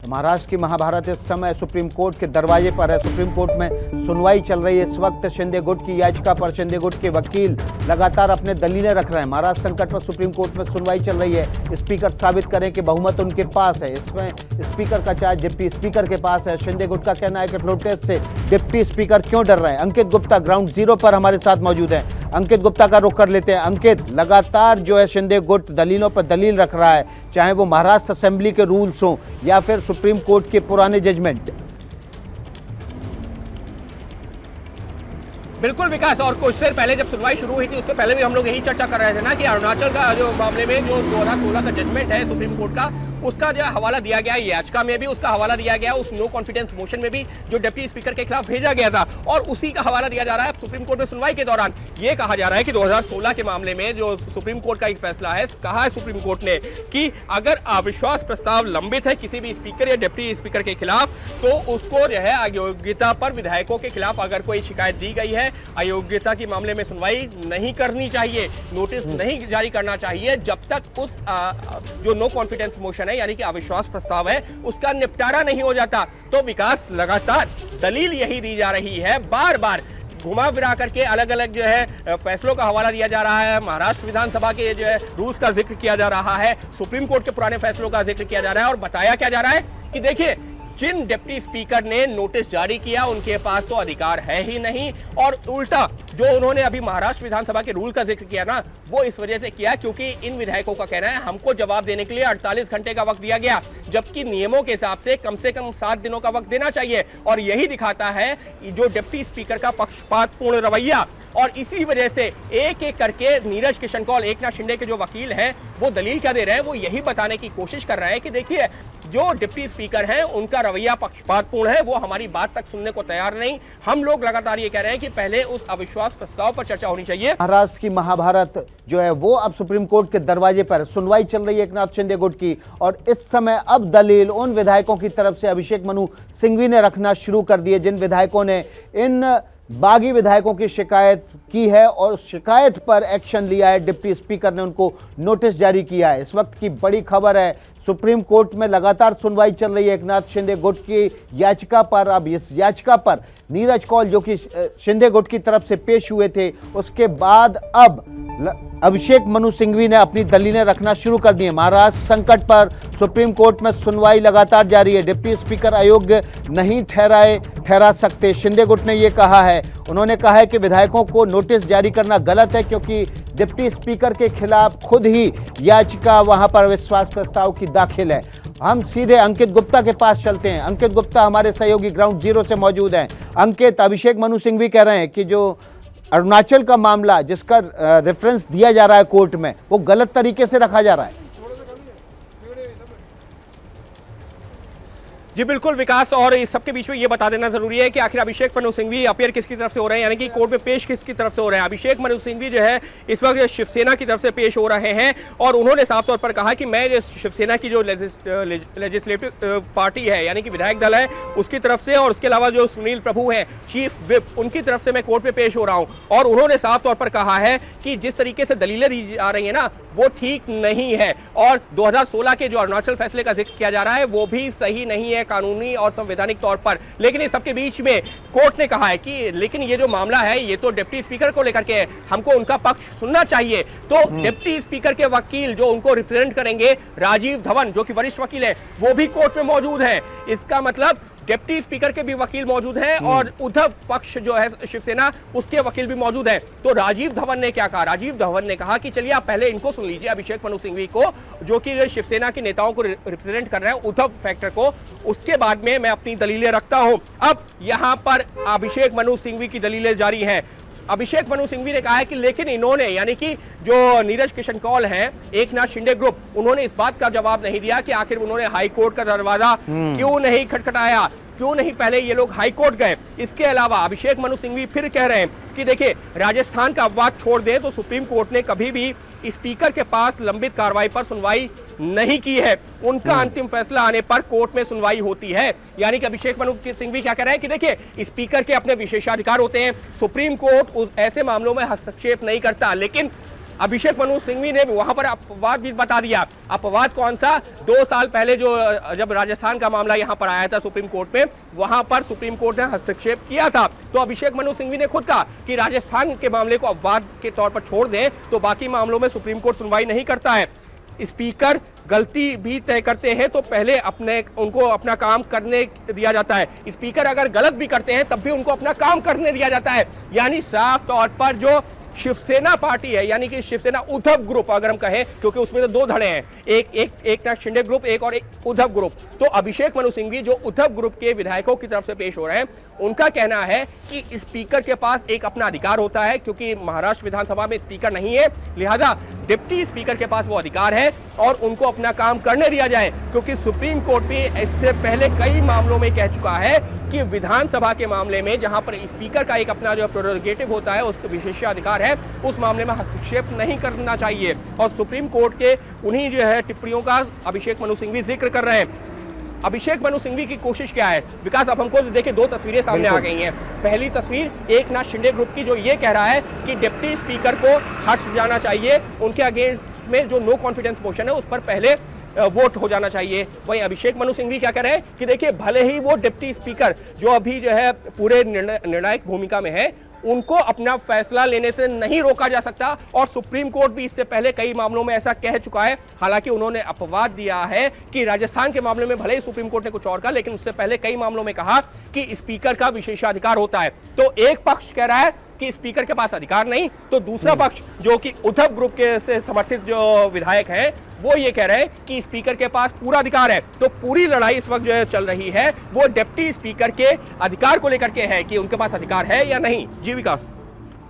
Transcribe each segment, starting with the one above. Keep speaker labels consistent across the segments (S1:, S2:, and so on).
S1: महाराष्ट्र की महाभारत इस समय सुप्रीम कोर्ट के दरवाजे पर है। सुप्रीम कोर्ट में सुनवाई चल रही है इस वक्त शिंदे गुट की याचिका पर। शिंदे गुट के वकील लगातार अपने दलीलें रख रहे हैं। महाराष्ट्र संकट पर सुप्रीम कोर्ट में सुनवाई चल रही है। स्पीकर साबित करें कि बहुमत उनके पास है। इसमें स्पीकर का चार्ज डिप्टी स्पीकर के पास है। शिंदे गुट का कहना है कि फ्लोर टेस्ट से डिप्टी स्पीकर क्यों डर रहे हैं। अंकित गुप्ता ग्राउंड जीरो पर हमारे साथ मौजूद है। अंकित गुप्ता का रुख कर लेते हैं। अंकित, लगातार जो है शिंदे गुट दलीलों पर दलील रख रहा है, चाहे वो महाराष्ट्र असेंबली के रूल्स हों या फिर सुप्रीम कोर्ट के पुराने जजमेंट।
S2: बिल्कुल विकास, और कुछ देर पहले जब सुनवाई शुरू हुई थी उससे पहले भी हम लोग यही चर्चा कर रहे थे ना कि अरुणाचल का जो मामले में जो 2016 का जजमेंट है सुप्रीम कोर्ट का, उसका जो हवाला दिया गया, याचिका में भी उसका हवाला दिया गया, उस नो कॉन्फिडेंस मोशन में भी जो डिप्टी स्पीकर के खिलाफ भेजा गया था, और उसी का हवाला दिया जा रहा है सुप्रीम कोर्ट में सुनवाई के दौरान। यह कहा जा रहा है कि 2016 के मामले में जो सुप्रीम कोर्ट का एक फैसला है, कहा है सुप्रीम कोर्ट ने कि अगर अविश्वास प्रस्ताव लंबित है किसी भी स्पीकर या डिप्टी स्पीकर के खिलाफ, तो उसको जो है अयोग्यता पर विधायकों के खिलाफ अगर कोई शिकायत दी गई है, अयोग्यता के मामले में सुनवाई नहीं करनी चाहिए, नोटिस नहीं जारी करना चाहिए जब तक उस जो नो कॉन्फिडेंस मोशन है यानी कि अविश्वास प्रस्ताव है उसका निपटारा नहीं हो जाता। तो विकास, लगातार दलील यही दी जा रही है, बार बार घुमा फिरा करके अलग अलग जो है फैसलों का हवाला दिया जा रहा है। महाराष्ट्र विधानसभा के जो है रूल्स का जिक्र किया जा रहा है, सुप्रीम कोर्ट के पुराने फैसलों का जिक्र किया जा रहा है, और बताया क्या जा रहा है कि देखिए, जिन डिप्टी स्पीकर ने नोटिस जारी किया उनके पास तो अधिकार है ही नहीं, और उल्टा जो उन्होंने अभी महाराष्ट्र विधानसभा के रूल का जिक्र किया ना, वो इस वजह से किया क्योंकि इन विधायकों का कहना है हमको जवाब देने के लिए 48 घंटे का वक्त दिया गया, जबकि नियमों के हिसाब से कम 7 दिनों का वक्त देना चाहिए। और यही दिखाता है जो डिप्टी स्पीकर का पक्षपातपूर्ण रवैया, और इसी वजह से एक एक करके नीरज किशन कौल, एकनाथ शिंदे के जो वकील हैं, वो दलील क्या दे रहे हैं, वो यही बताने की कोशिश कर रहे हैं कि देखिए, जो डिप्टी स्पीकर हैं उनका रवैया पक्षपातपूर्ण है, वो हमारी बात तक सुनने को तैयार नहीं। हम लोग लगातार ये कह रहे हैं कि पहले उस अविश्वास प्रस्ताव पर चर्चा होनी चाहिए।
S1: महाराष्ट्र की महाभारत जो है वो अब सुप्रीम कोर्ट के दरवाजे पर सुनवाई चल रही है एकनाथ शिंदे गुट की, और इस समय अब दलील उन विधायकों की तरफ से अभिषेक मनु सिंघवी ने रखना शुरू कर दिए जिन विधायकों ने इन बागी विधायकों की शिकायत की है और शिकायत पर एक्शन लिया है। डिप्टी स्पीकर ने उनको नोटिस जारी किया है। इस वक्त की बड़ी खबर है, सुप्रीम कोर्ट में लगातार सुनवाई चल रही है एकनाथ शिंदे गुट की याचिका पर। अब इस याचिका पर नीरज कौल जो कि शिंदे गुट की तरफ से पेश हुए थे, उसके बाद अब अभिषेक मनु सिंघवी ने अपनी दलीलें रखना शुरू कर दी है। महाराष्ट्र संकट पर सुप्रीम कोर्ट में सुनवाई लगातार जारी है। डिप्टी स्पीकर अयोग्य नहीं ठहरा सकते, शिंदे गुट ने यह कहा है। उन्होंने कहा है कि विधायकों को नोटिस जारी करना गलत है क्योंकि डिप्टी स्पीकर के खिलाफ खुद ही याचिका वहां पर विश्वास प्रस्ताव की दाखिल है। हम सीधे अंकित गुप्ता के पास चलते हैं। अंकित गुप्ता हमारे सहयोगी ग्राउंड जीरो से मौजूद हैं। अंकित, अभिषेक मनु सिंघवी कह रहे हैं कि जो अरुणाचल का मामला जिसका रेफरेंस दिया जा रहा है कोर्ट में, वो गलत तरीके से रखा जा रहा है।
S2: जी बिल्कुल विकास, और इस सबके बीच में ये बता देना जरूरी है कि आखिर अभिषेक मनु सिंघवी अपीयर किसकी तरफ से हो रहे हैं, यानी कि कोर्ट में पेश किसकी तरफ से हो रहे हैं। अभिषेक मनु सिंघवी जो है इस वक्त शिवसेना की तरफ से पेश हो रहे हैं, और उन्होंने साफ तौर पर कहा कि मैं शिवसेना की जो लेजिस्लेटिव पार्टी है यानी कि विधायक दल है उसकी तरफ से, और उसके अलावा जो सुनील प्रभु है चीफ विप, उनकी तरफ से मैं कोर्ट में पेश हो रहा हूँ। और उन्होंने साफ तौर पर कहा है कि जिस तरीके से दलीलें दी जा रही है ना, वो ठीक नहीं है, और 2016 के जो अरुणाचल फैसले का जिक्र किया जा रहा है वो भी सही नहीं है कानूनी और संवैधानिक तौर पर। लेकिन इस सबके बीच में कोर्ट ने कहा है कि लेकिन ये जो मामला है ये तो डिप्टी स्पीकर को लेकर के है, हमको उनका पक्ष सुनना चाहिए। तो डिप्टी स्पीकर के वकील जो उनको रिप्रेजेंट करेंगे, राजीव धवन जो कि वरिष्ठ वकील है, वो भी कोर्ट में मौजूद है। इसका मतलब डिप्टी स्पीकर के भी वकील मौजूद हैं, और उद्धव पक्ष जो है शिवसेना, उसके वकील भी मौजूद हैं। तो राजीव धवन ने क्या कहा? राजीव धवन ने कहा कि चलिए आप पहले इनको सुन लीजिए, अभिषेक मनु सिंघवी को, जो कि शिवसेना के नेताओं को रिप्रेजेंट कर रहे हैं, उद्धव फैक्टर को, उसके बाद में मैं अपनी दलीलें रखता हूं। अब यहां पर अभिषेक मनु सिंघवी की दलीलें जारी हैं। अभिषेक मनु सिंघवी ने कहा है कि लेकिन इन्होंने, यानी कि जो नीरज किशन कौल हैं, एकनाथ शिंदे ग्रुप, उन्होंने इस बात का जवाब नहीं दिया कि आखिर उन्होंने हाई कोर्ट का दरवाजा क्यों नहीं खटखटाया, क्यों नहीं पहले ये लोग हाई कोर्ट गए। इसके अलावा अभिषेक मनु सिंघवी फिर कह रहे हैं कि देखिए, राजस्थान का अपवाद छोड़ दें तो सुप्रीम कोर्ट ने कभी भी स्पीकर के पास लंबित कार्रवाई पर सुनवाई नहीं की है। उनका अंतिम फैसला आने पर कोर्ट में सुनवाई होती है। यानी कि अभिषेक मनु सिंघवी क्या कह रहे हैं कि देखिए, स्पीकर के अपने विशेषाधिकार होते हैं, सुप्रीम कोर्ट ऐसे मामलों में हस्तक्षेप नहीं करता, लेकिन अभिषेक मनु सिंघवी ने वहां पर अपवाद भी बता दिया। अपवाद कौन सा? 2 साल पहले जो जब राजस्थान का मामला यहां पर आया था सुप्रीम कोर्ट में, वहां पर सुप्रीम कोर्ट ने हस्तक्षेप किया था। तो अभिषेक मनु सिंघवी ने खुद कहा कि राजस्थान के मामले को अपवाद के तौर पर छोड़ दें तो बाकी मामलों में सुप्रीम कोर्ट सुनवाई नहीं करता है। स्पीकर गलती भी तय करते हैं तो पहले उनको अपना काम करने दिया जाता है। स्पीकर अगर गलत भी करते हैं तब भी उनको अपना काम करने दिया जाता है। यानी साफ तौर पर जो शिवसेना पार्टी है, यानी कि शिवसेना उद्धव ग्रुप अगर हम कहें, क्योंकि उसमें तो 2 धड़े हैं, एक नाथ शिंदे ग्रुप, एक और एक उद्धव ग्रुप। तो अभिषेक मनु सिंघवी जो उद्धव ग्रुप के विधायकों की तरफ से पेश हो रहे हैं, उनका कहना है कि स्पीकर के पास एक अपना अधिकार होता है, क्योंकि महाराष्ट्र विधानसभा में स्पीकर नहीं है, लिहाजा डिप्टी स्पीकर के पास वो अधिकार है और उनको अपना काम करने दिया जाए। क्योंकि सुप्रीम कोर्ट भी इससे पहले कई मामलों में कह चुका है कि विधानसभा के मामले में जहां पर स्पीकर का एक अपना जो प्रेरोगेटिव होता है, उसका विशेषाधिकार है, उस मामले में हस्तक्षेप नहीं करना चाहिए। और सुप्रीम कोर्ट के उन्हीं जो है टिप्पणियों का अभिषेक मनु सिंघवी जिक्र कर रहे हैं। अभिषेक मनु सिंघवी की कोशिश क्या है विकास? अब हमको देखिए 2 तस्वीरें सामने आ गई हैं। पहली तस्वीर एक नाथ शिंदे ग्रुप की जो ये कह रहा है कि डिप्टी स्पीकर को हट जाना चाहिए, उनके अगेंस्ट में जो नो कॉन्फिडेंस मोशन है उस पर पहले वोट हो जाना चाहिए। वहीं अभिषेक मनु सिंघवी क्या कह रहे हैं कि देखिए भले ही वो डिप्टी स्पीकर जो अभी जो है पूरे निर्णायक भूमिका में है, उनको अपना फैसला लेने से नहीं रोका जा सकता और सुप्रीम कोर्ट भी इससे पहले कई मामलों में ऐसा कह चुका है। हालांकि उन्होंने अपवाद दिया है कि राजस्थान के मामले में भले ही सुप्रीम कोर्ट ने कुछ और कहा, लेकिन उससे पहले कई मामलों में कहा कि स्पीकर का विशेषाधिकार होता है। तो एक पक्ष कह रहा है कि स्पीकर के पास अधिकार नहीं, तो दूसरा पक्ष जो कि उद्धव ग्रुप के से समर्थित जो विधायक हैं, वो ये कह रहे हैं कि स्पीकर के पास पूरा अधिकार है। तो पूरी लड़ाई इस वक्त जो चल रही है वो डिप्टी स्पीकर के अधिकार को लेकर के है कि उनके पास अधिकार है या नहीं। जी विकास।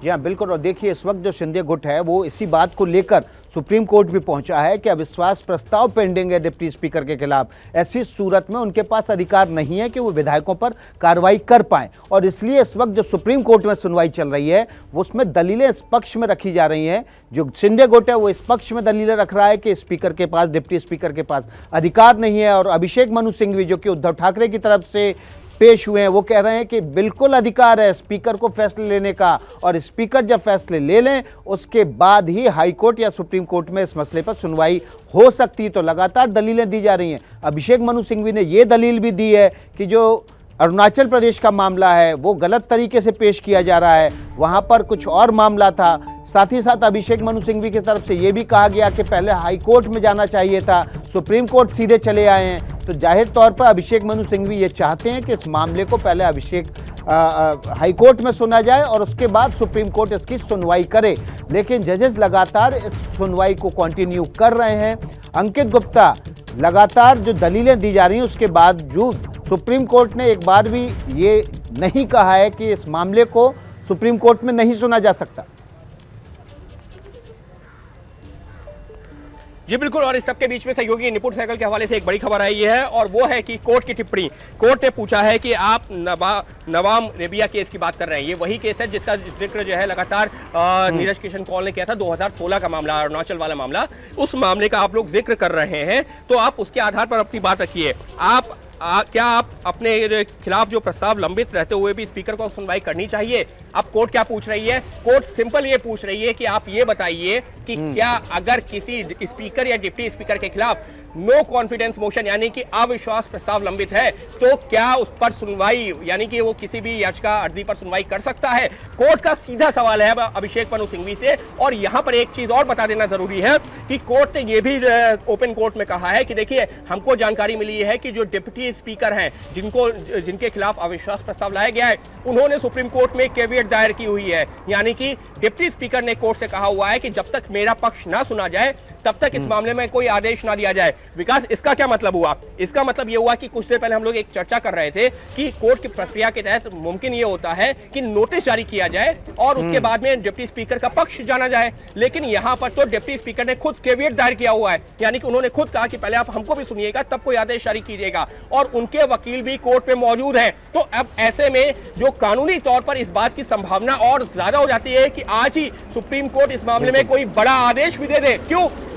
S1: जी हाँ, बिल्कुल। और देखिए इस वक्त जो शिंदे गुट है वो इसी बात को लेकर सुप्रीम कोर्ट भी पहुंचा है कि अविश्वास प्रस्ताव पेंडिंग है डिप्टी स्पीकर के खिलाफ। ऐसी सूरत में उनके पास अधिकार नहीं है कि वो विधायकों पर कार्रवाई कर पाएं और इसलिए इस वक्त जो सुप्रीम कोर्ट में सुनवाई चल रही है वो उसमें दलीलें इस पक्ष में रखी जा रही हैं। जो शिंदे गुट है वो इस पक्ष में दलीलें रख रहा है कि स्पीकर के पास, डिप्टी स्पीकर के पास अधिकार नहीं है, और अभिषेक मनु सिंघवी जो कि उद्धव ठाकरे की तरफ से पेश हुए हैं वो कह रहे हैं कि बिल्कुल अधिकार है स्पीकर को फैसले लेने का, और स्पीकर जब फैसले ले लें उसके बाद ही हाई कोर्ट या सुप्रीम कोर्ट में इस मसले पर सुनवाई हो सकती है। तो लगातार दलीलें दी जा रही हैं। अभिषेक मनु सिंघवी ने ये दलील भी दी है कि जो अरुणाचल प्रदेश का मामला है वो गलत तरीके से पेश किया जा रहा है, वहाँ पर कुछ और मामला था। साथ ही साथ अभिषेक मनु सिंघवी की तरफ से ये भी कहा गया कि पहले हाई कोर्ट में जाना चाहिए था, सुप्रीम कोर्ट सीधे चले आए हैं। तो जाहिर तौर पर अभिषेक मनु सिंघवी ये चाहते हैं कि इस मामले को पहले हाई कोर्ट में सुना जाए और उसके बाद सुप्रीम कोर्ट इसकी सुनवाई करे। लेकिन जजेस लगातार इस सुनवाई को कंटिन्यू कर रहे हैं। अंकित गुप्ता, लगातार जो दलीलें दी जा रही हैं उसके बावजूद सुप्रीम कोर्ट ने एक बार भी ये नहीं कहा है कि इस मामले को सुप्रीम कोर्ट में नहीं सुना जा सकता।
S2: जी बिल्कुल। और इस सबके बीच में सहयोगी निपुण साइकिल के हवाले से एक बड़ी खबर आई है और वो है कि कोर्ट की टिप्पणी। कोर्ट ने पूछा है कि आप नवाम रेबिया केस की बात कर रहे हैं, ये वही केस है जिसका जिक्र जो है लगातार नीरज किशन कौल ने किया था, 2016 का मामला, अरुणाचल वाला मामला। उस मामले का आप लोग जिक्र कर रहे हैं, तो आप उसके आधार पर अपनी बात रखिए। क्या आप अपने खिलाफ जो प्रस्ताव लंबित रहते हुए भी स्पीकर को सुनवाई करनी चाहिए? अब कोर्ट क्या पूछ रही है? कोर्ट सिंपल ये पूछ रही है कि आप ये बताइए कि क्या अगर किसी स्पीकर या डिप्टी स्पीकर के खिलाफ नो कॉन्फिडेंस मोशन यानी कि अविश्वास प्रस्ताव लंबित है, तो क्या उस पर सुनवाई यानी कि वो किसी भी याचिका अर्जी पर सुनवाई कर सकता है? कोर्ट का सीधा सवाल है अभिषेक मनु सिंघवी से। और यहां पर एक चीज और बता देना जरूरी है कि कोर्ट ने ये भी ओपन कोर्ट में कहा है कि देखिए, हमको जानकारी मिली है कि जो डिप्टी स्पीकर हैं जिनके खिलाफ अविश्वास प्रस्ताव लाया गया है, उन्होंने सुप्रीम कोर्ट में कैविएट दायर की हुई है। यानी कि डिप्टी स्पीकर ने कोर्ट से कहा हुआ है कि जब तक मेरा पक्ष ना सुना जाए तब तक इस मामले में कोई आदेश ना दिया जाए। विकास, इसका क्या मतलब हुआ? इसका मतलब यह हुआ कि कुछ देर पहले हम लोग एक चर्चा कर रहे थे कि कोर्ट की प्रक्रिया के तहत मुमकिन यह होता है कि नोटिस जारी किया जाए और उसके बाद में डिप्टी स्पीकर का पक्ष जाना जाए। लेकिन यहां पर तो डिप्टी स्पीकर ने खुद कैविएट दायर किया हुआ है, यानी कि उन्होंने खुद कहा कि पहले आप हमको भी सुनिएगा तब कोई आदेश जारी कीजिएगा, और उनके वकील भी कोर्ट में मौजूद हैं। तो अब ऐसे में जो कानूनी तौर पर इस बात की संभावना और ज्यादा हो जाती है कि आज ही सुप्रीम कोर्ट इस मामले में कोई बड़ा आदेश भी दे दे।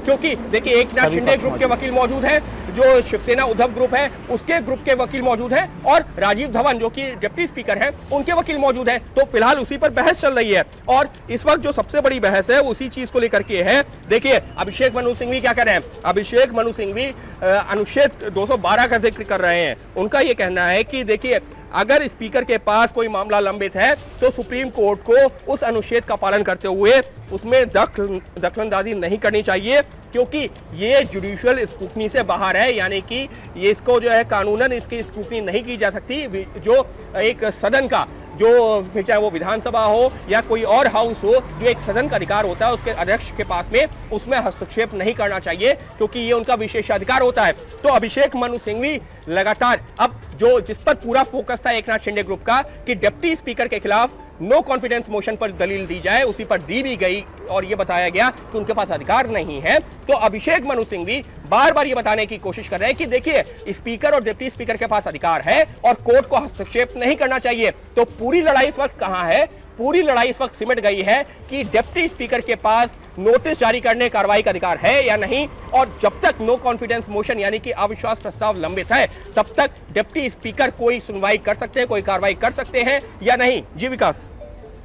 S2: क्योंकि देखिए, एक नाथ शिंदे ग्रुप के वकील मौजूद हैं, जो शिवसेना उद्धव ग्रुप है उसके ग्रुप के वकील मौजूद हैं और राजीव धवन जो कि डिप्टी स्पीकर हैं उनके वकील मौजूद हैं। तो फिलहाल उसी पर बहस चल रही है और इस वक्त जो सबसे बड़ी बहस है उसी चीज को लेकर के है। देखिए अभिषेक मनु सिंघवी क्या कह रहे हैं। अभिषेक मनु सिंघवी अनुच्छेद 212 का जिक्र कर रहे हैं। उनका यह कहना है कि देखिए अगर स्पीकर के पास कोई मामला लंबित है तो सुप्रीम कोर्ट को उस अनुच्छेद का पालन करते हुए उसमें दखलंदाजी नहीं करनी चाहिए, क्योंकि ये जुडिशियल स्क्रूटनी से बाहर है, यानी कि ये इसको जो है कानूनन इसकी स्क्रूटनी नहीं की जा सकती। जो एक सदन का जो फिर चाहे वो विधानसभा हो या कोई और हाउस हो, जो एक सदन का अधिकार होता है उसके अध्यक्ष के पास में, उसमें हस्तक्षेप नहीं करना चाहिए क्योंकि ये उनका विशेषाधिकार होता है। तो अभिषेक मनु सिंघवी लगातार अब जो जिस पर पूरा फोकस था एकनाथ शिंदे ग्रुप का कि डिप्टी स्पीकर के खिलाफ नो कॉन्फिडेंस मोशन पर दलील दी जाए, उसी पर दी भी गई और ये बताया गया कि उनके पास अधिकार नहीं है। तो अभिषेक मनु सिंघवी बार बार ये बताने की कोशिश कर रहे हैं कि देखिए स्पीकर और डिप्टी स्पीकर के पास अधिकार है और कोर्ट को हस्तक्षेप नहीं करना चाहिए। तो पूरी लड़ाई इस वक्त कहां है? पूरी लड़ाई इस वक्त सिमट गई है कि डिप्टी स्पीकर के पास नोटिस जारी करने कार्रवाई का अधिकार है या नहीं, और जब तक नो कॉन्फिडेंस मोशन यानी कि अविश्वास प्रस्ताव लंबित है तब तक डिप्टी स्पीकर कोई सुनवाई कर सकते हैं, कोई कार्रवाई कर सकते हैं या नहीं। जी विकास।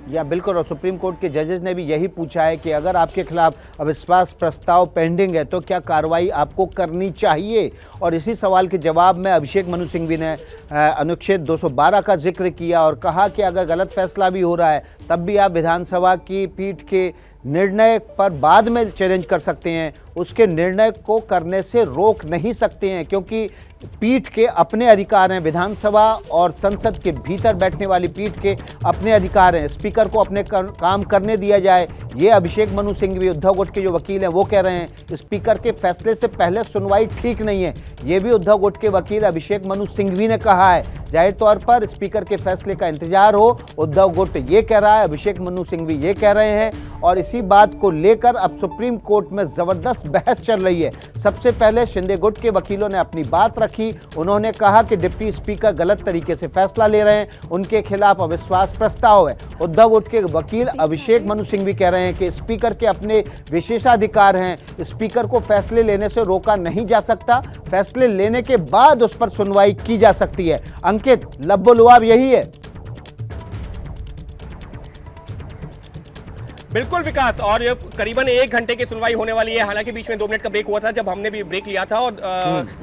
S1: या बिल्कुल, और सुप्रीम कोर्ट के जजेस ने भी यही पूछा है कि अगर आपके खिलाफ अविश्वास प्रस्ताव पेंडिंग है तो क्या कार्रवाई आपको करनी चाहिए। और इसी सवाल के जवाब में अभिषेक मनु सिंघवी ने अनुच्छेद 212 का जिक्र किया और कहा कि अगर गलत फैसला भी हो रहा है तब भी आप विधानसभा की पीठ के निर्णय पर बाद में चैलेंज कर सकते हैं, उसके निर्णय को करने से रोक नहीं सकते हैं, क्योंकि पीठ के अपने अधिकार हैं। विधानसभा और संसद के भीतर बैठने वाली पीठ के अपने अधिकार हैं। स्पीकर को अपने काम करने दिया जाए, ये अभिषेक मनु सिंघवी उद्धव गुट के जो वकील हैं वो कह रहे हैं। स्पीकर के फैसले से पहले सुनवाई ठीक नहीं है, ये भी उद्धव गुट के वकील अभिषेक मनु सिंघवी ने कहा है। जाहिर तौर पर स्पीकर के फैसले का इंतजार हो, उद्धव गुट ये कह रहा है, अभिषेक मनु सिंघवी ये कह रहे हैं, और इसी बात को लेकर अब सुप्रीम कोर्ट में जबरदस्त बहस चल रही है। सबसे पहले शिंदे गुट के वकीलों ने अपनी बात रखी। उन्होंने कहा कि डिप्टी स्पीकर गलत तरीके से फैसला ले रहे हैं, उनके खिलाफ अविश्वास प्रस्ताव है। उद्धव गुट के वकील अभिषेक मनु सिंघवी कह रहे हैं कि स्पीकर के अपने विशेषाधिकार हैं, स्पीकर को फैसले लेने से रोका नहीं जा सकता, फैसले लेने के बाद उस पर सुनवाई की जा सकती है। अंकित, लब्बो-लुआब यही है।
S2: बिल्कुल विकास, और करीबन 1 घंटे की सुनवाई होने वाली है। हालांकि बीच में 2 मिनट का ब्रेक हुआ था जब हमने भी ब्रेक लिया था और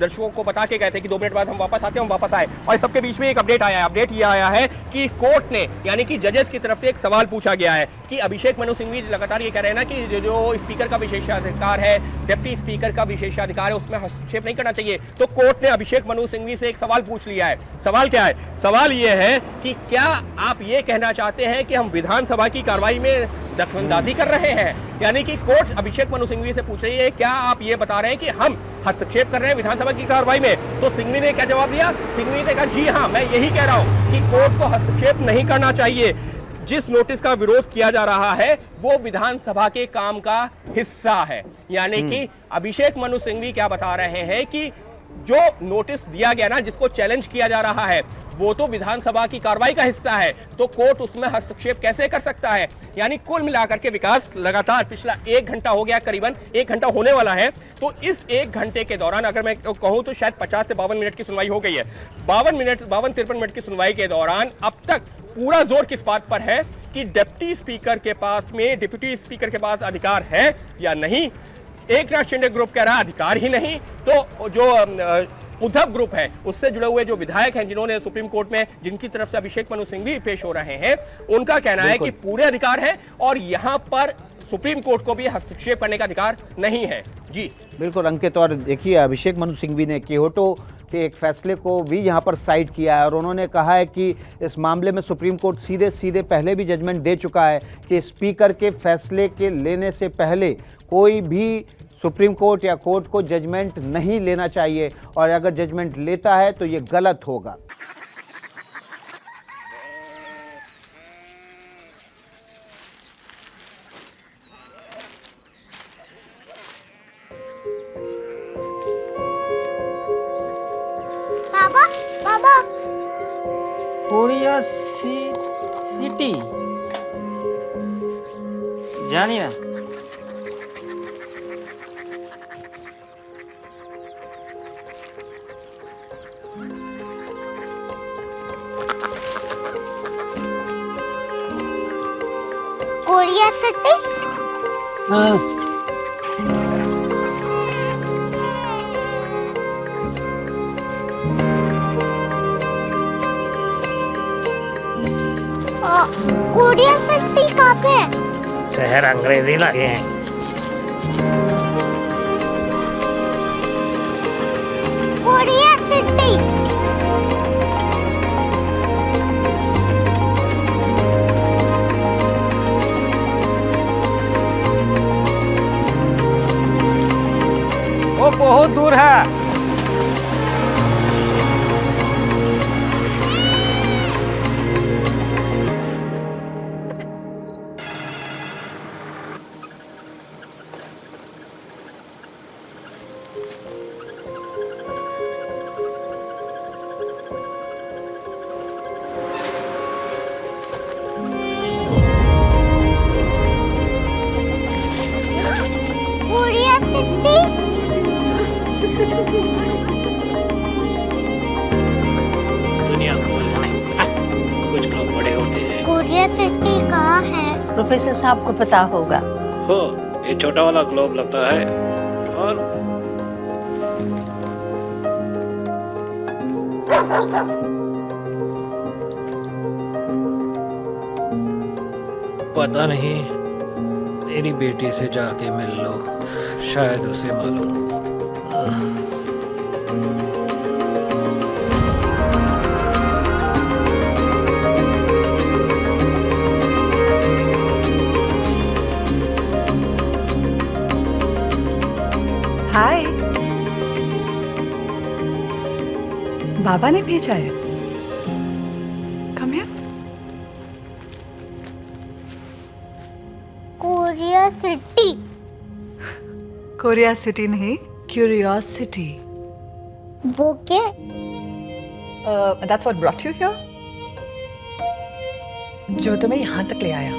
S2: दर्शकों को बता के गए थे कि 2 मिनट बाद हम वापस आते हैं। हम वापस आए और सबके बीच में एक अपडेट आया है। अपडेट ये आया है कि कोर्ट ने यानी कि जजेस की तरफ से एक सवाल पूछा गया है कि अभिषेक मनु सिंघवी लगातार ये कह रहे हैं ना कि जो स्पीकर का विशेषाधिकार है, डिप्टी स्पीकर का विशेषाधिकार है, उसमें हस्तक्षेप नहीं करना चाहिए। तो कोर्ट ने अभिषेक मनु सिंघवी से एक सवाल पूछ लिया है। सवाल क्या है? सवाल ये है कि क्या आप ये कहना चाहते हैं कि हम विधानसभा की कार्रवाई में दखलंदाजी कर रहे हैं? यानी कि कोर्ट अभिषेक मनु सिंघवी से पूछ रही है क्या आप ये बता रहे हैं कि हम हस्तक्षेप कर रहे हैं विधानसभा की कार्रवाई में? तो सिंघवी ने क्या जवाब दिया? सिंघवी ने कहा जी हाँ, मैं यही कह रहा हूं कि कोर्ट को हस्तक्षेप नहीं करना चाहिए। जिस नोटिस का विरोध किया जा रहा है वो विधानसभा के काम का हिस्सा है। यानी कि अभिषेक मनु सिंघवी क्या बता रहे हैं कि जो नोटिस दिया गया ना, जिसको चैलेंज किया जा रहा है, वो तो विधानसभा की कार्रवाई का हिस्सा है, तो कोर्ट उसमें हस्तक्षेप कैसे कर सकता है? यानी कुल मिलाकर के विकास लगातार पिछला 1 घंटा हो गया, करीबन 1 घंटा होने वाला है। तो इस 1 घंटे के दौरान अगर मैं कहूं तो शायद 50 से 52 मिनट की सुनवाई हो गई है। 52-53 मिनट की सुनवाई के दौरान अब तक पूरा जोर किस बात पर है कि डिप्टी स्पीकर के पास में डिप्टी स्पीकर के पास अधिकार है या नहीं। एकनाथ शिंदे ग्रुप कह रहा अधिकार ही नहीं। तो जो उद्धव ग्रुप है उससे जुड़े हुए जो विधायक हैं जिन्होंने सुप्रीम कोर्ट में जिनकी तरफ से अभिषेक मनु सिंघवी पेश हो रहे हैं, उनका कहना है कि पूरे अधिकार है और यहां पर सुप्रीम कोर्ट को भी हस्तक्षेप करने का अधिकार नहीं है। जी
S1: बिल्कुल अंकित, और देखिए अभिषेक मनु सिंघवी ने क्योटो के एक फैसले को भी यहाँ पर साइड किया है और उन्होंने कहा है कि इस मामले में सुप्रीम कोर्ट सीधे सीधे पहले भी जजमेंट दे चुका है कि स्पीकर के फैसले के लेने से पहले कोई भी सुप्रीम कोर्ट या कोर्ट को जजमेंट नहीं लेना चाहिए, और अगर जजमेंट लेता है तो ये गलत होगा।
S3: बाबा बाबा
S4: कोरिया सिटी জানি না
S3: कोरिया सिटी। कोरिया सिटी कहाँ पे है?
S5: शहर अंग्रेजी लगे हैं।
S3: Korea city.
S4: वो बहुत दूर है।
S3: Korea city.
S5: दुनिया को बोलना है, कुछ लोग बड़े होते हैं।
S3: कोरिया सिटी कहाँ है?
S6: प्रोफेसर साहब को पता होगा।
S5: हो, ये छोटा वाला ग्लोब लगता है और पता नहीं, मेरी बेटी से जाके मिल लो, शायद उसे मालूम हो।
S7: हाय, बाबा ने भेजा है। Come here.
S3: Korea city.
S7: Korea city नहीं, क्यूरियोसिटी।
S3: वो क्या?
S7: That's what brought you here? जो तुम्हें यहाँ तक ले आया।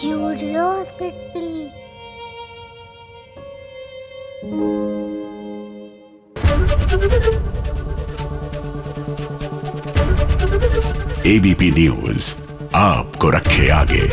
S3: क्यूरियोसिटी।
S8: एबीपी न्यूज आपको रखे आगे।